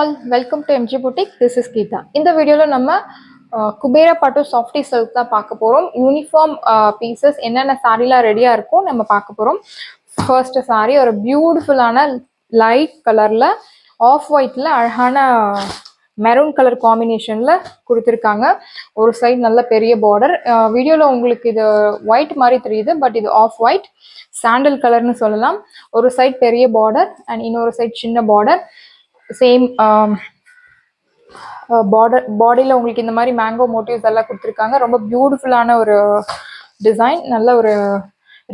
all, welcome to MG Boutique. This is Geeta. இந்த வீடியோல நம்ம குபேரா பட்டு சாஃப்டி சில்க் தான் பார்க்க போறோம். யூனிஃபார்ம் பீசஸ் என்னென்ன சாரீலாம் ரெடியா இருக்கும் நம்ம பார்க்க போறோம். ஃபர்ஸ்ட் சாரீ ஒரு பியூட்டிஃபுல்லான லைட் கலர்ல ஆஃப் ஒயிட்ல அழகான மெரூன் கலர் காம்பினேஷன்ல கொடுத்துருக்காங்க. ஒரு சைடு நல்ல பெரிய பார்டர். வீடியோல உங்களுக்கு இது ஒயிட் மாதிரி தெரியுது, பட் இது ஆஃப் ஒயிட் சாண்டல் கலர்னு சொல்லலாம். ஒரு சைடு பெரிய பார்டர் அண்ட் இன்னொரு சைடு சின்ன பார்டர். சேம் பார்டர் பாடியில் உங்களுக்கு இந்த மாதிரி மேங்கோ மோட்டிவ்ஸ் எல்லாம் கொடுத்துருக்காங்க. ரொம்ப பியூட்டிஃபுல்லான ஒரு டிசைன், நல்ல ஒரு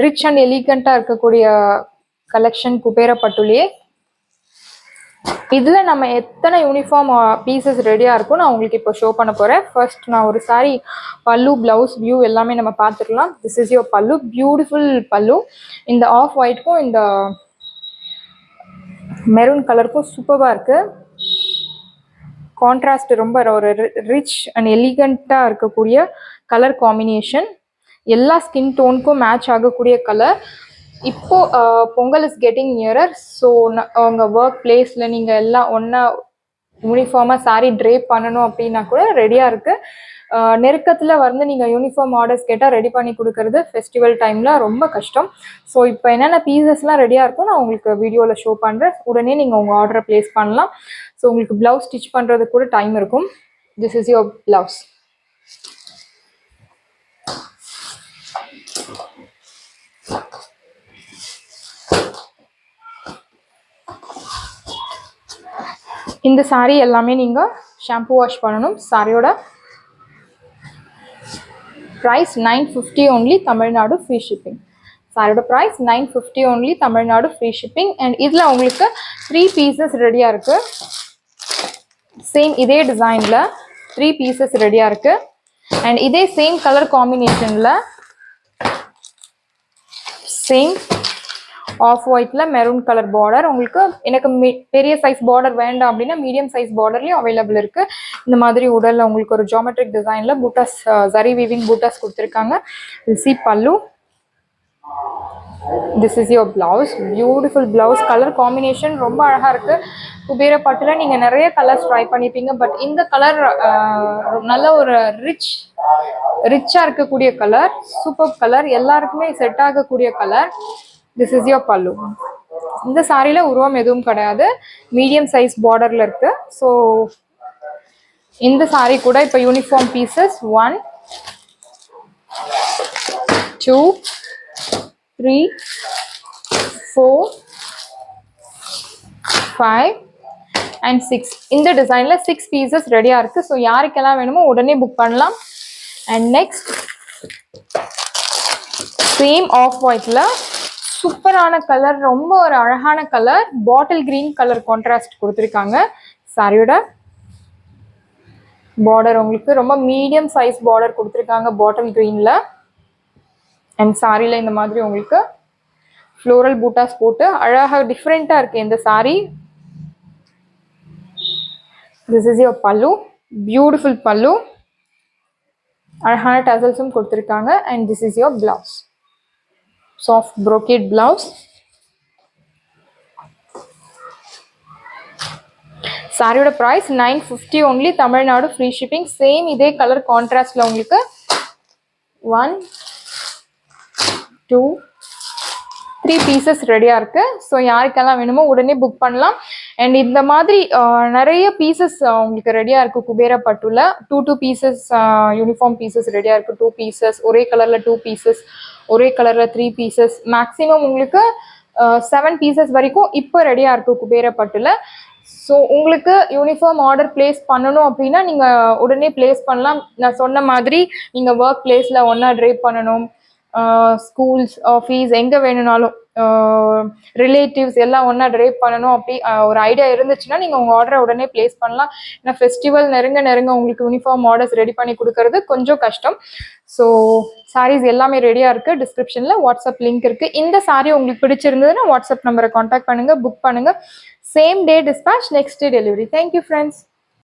ரிச் அண்ட் எலிகண்ட்டாக இருக்கக்கூடிய கலெக்ஷன் குபேரா பட்டுலேயே. இதில் நம்ம எத்தனை யூனிஃபார்ம் பீசஸ் ரெடியாக இருக்கும் நான் உங்களுக்கு இப்போ ஷோ பண்ண போகிறேன். ஃபர்ஸ்ட் நான் ஒரு சாரி பல்லு, ப்ளவுஸ், வியூ எல்லாமே நம்ம பார்த்துக்கலாம். திஸ் இஸ் யோர் பல்லு, பியூட்டிஃபுல் பல்லு. இந்த ஆஃப் ஒயிட்க்கும் இந்த மெரூன் கலருக்கும் சூப்பராக இருக்குது. கான்ட்ராஸ்ட் ரொம்ப ஒரு ரிச் அண்ட் எலிகண்ட்டாக இருக்கக்கூடிய கலர் காம்பினேஷன். எல்லா ஸ்கின் டோனுக்கும் மேட்ச் ஆகக்கூடிய கலர். இப்போது Pongal is getting nearer. So உங்கள் ஒர்க் பிளேஸில் நீங்கள் எல்லாம் ஒன்றா யூனிஃபார்மாக சாரீ ட்ரேப் பண்ணணும் அப்படின்னா கூட ரெடியாக இருக்குது. நெருக்கத்தில் வந்து நீங்கள் யூனிஃபார்ம் ஆர்டர்ஸ் கேட்டால் ரெடி பண்ணி கொடுக்கறது ஃபெஸ்டிவல் டைமில் ரொம்ப கஷ்டம். ஸோ இப்போ என்னென்ன பீசஸ்லாம் ரெடியாக இருக்கும் நான் உங்களுக்கு வீடியோவில் ஷோ பண்ணுறேன். உடனே நீங்கள் உங்கள் ஆர்டரை ப்ளேஸ் பண்ணலாம். ஸோ உங்களுக்கு ப்ளவுஸ் ஸ்டிச் பண்ணுறதுக்கு கூட டைம் இருக்கும். This is your blouse. இந்த சாரீ எல்லாமே நீங்கள் ஷாம்பு வாஷ் பண்ணணும். சாரியோட price 950 only, Tamil Nadu free shipping. சாரியோட price 950 only, Tamil Nadu free shipping. And இதில் உங்களுக்கு 3 பீசஸ் ரெடியாக இருக்குது. சேம் இதே டிசைனில் 3 பீசஸ் ரெடியாக இருக்குது. அண்ட் இதே சேம் கலர் காம்பினேஷனில் சேம் ஆஃப் ஒயிட்ல மெரூன் கலர் பார்டர். உங்களுக்கு எனக்கு பெரிய சைஸ் பார்டர் வேண்டாம் அப்படின்னா மீடியம் சைஸ் பார்டர்லயும் அவைலபிள் இருக்கு. இந்த மாதிரி உடல்ல உங்களுக்கு ஒரு ஜியோமெட்ரிக் டிசைன்ல பூட்டாஸ், ஜரி வீவிங் பூட்டாஸ் கொடுத்துருக்காங்க. சி பல்லு. This is your blouse, beautiful blouse. Colour combination ரொம்ப அழகா இருக்கு. குபேரா பட்டுல நீங்க நிறைய கலர்ஸ் ட்ரை பண்ணிருப்பீங்க, பட் இந்த கலர் நல்ல ஒரு ரிச்சா இருக்கக்கூடிய கலர், சூப்பர் கலர், எல்லாருக்குமே செட் ஆகக்கூடிய கலர். திஸ் இஸ் யோர் பல்லு. இந்த சாரியில் உருவம் எதுவும் கிடையாது, மீடியம் சைஸ் பார்டரில் இருக்கு. ஸோ இந்த சாரி கூட இப்போ யூனிஃபார்ம் பீசஸ் 1 2 3 4 5 and 6 இந்த டிசைனில் 6 பீசஸ் ரெடியாக இருக்குது. ஸோ யாருக்கெல்லாம் வேணுமோ உடனே புக் பண்ணலாம். அண்ட் நெக்ஸ்ட் சேம் ஆஃப் ஒயிட்டில் சூப்பரான கலர், ரொம்ப ஒரு அழகான colour, bottle green colour contrast கொடுத்துருக்காங்க. சாரியோட பார்டர் உங்களுக்கு ரொம்ப மீடியம் சைஸ் பார்டர் கொடுத்துருக்காங்க பாட்டில் கிரீன்ல. அண்ட் சாரியில இந்த மாதிரி உங்களுக்கு ஃப்ளோரல் பூட்டாஸ் போட்டு அழகாக டிஃப்ரெண்டா இருக்கு இந்த sari. This is your pallu, beautiful pallu, அழகான டசல்ஸும் கொடுத்துருக்காங்க. And this is your blouse, soft brocade blouse. சாரியோட price 950 only, Tamil Nadu free shipping. Same இதே கலர் கான்ட்ராஸ்ட்ல உங்களுக்கு 1 2 3 பீசஸ் ரெடியா இருக்கு. ஸோ யாருக்கெல்லாம் வேணுமோ உடனே புக் பண்ணலாம். அண்ட் இந்த மாதிரி நிறைய பீசஸ் உங்களுக்கு ரெடியா இருக்கு குபேரா பட்டுல. 2 பீசஸ் யூனிஃபார்ம் பீசஸ் ரெடியா இருக்கு. 2 பீசஸ் ஒரே கலர்ல, 2 பீசஸ் ஒரே கலர்ல, 3 பீசஸ், மேக்ஸிமம் உங்களுக்கு 7 பீசஸ் வரைக்கும் இப்போ ரெடியா இருக்கு குபேரா பட்டுல. ஸோ உங்களுக்கு யூனிஃபார்ம் ஆர்டர் பிளேஸ் பண்ணணும் அப்படின்னா நீங்க உடனே பிளேஸ் பண்ணலாம். நான் சொன்ன மாதிரி நீங்க ஒர்க் பிளேஸ்ல ஒன்னா ட்ரேப் பண்ணணும், ஸ்கூல்ஸ், ஆஃபீஸ், எங்கே வேணும்னாலும் ரிலேட்டிவ்ஸ் எல்லாம் ஒன்றா ட்ரேப் பண்ணணும் அப்படி ஒரு ஐடியா இருந்துச்சுன்னா நீங்கள் உங்கள் ஆர்டரை உடனே பிளேஸ் பண்ணலாம். ஏன்னா ஃபெஸ்டிவல் நெருங்க உங்களுக்கு யூனிஃபார்ம் ஆர்டர்ஸ் ரெடி பண்ணி கொடுக்கறது கொஞ்சம் கஷ்டம். ஸோ சாரீஸ் எல்லாமே ரெடியாக இருக்குது. டிஸ்கிரிப்ஷனில் வாட்ஸ்அப் லிங்க் இருக்குது. இந்த சாரீ உங்களுக்கு பிடிச்சிருந்ததுன்னா வாட்ஸ்அப் நம்பரை காண்டாக்ட் பண்ணுங்கள், புக் பண்ணுங்கள். Same day dispatch, next day delivery. Thank you friends.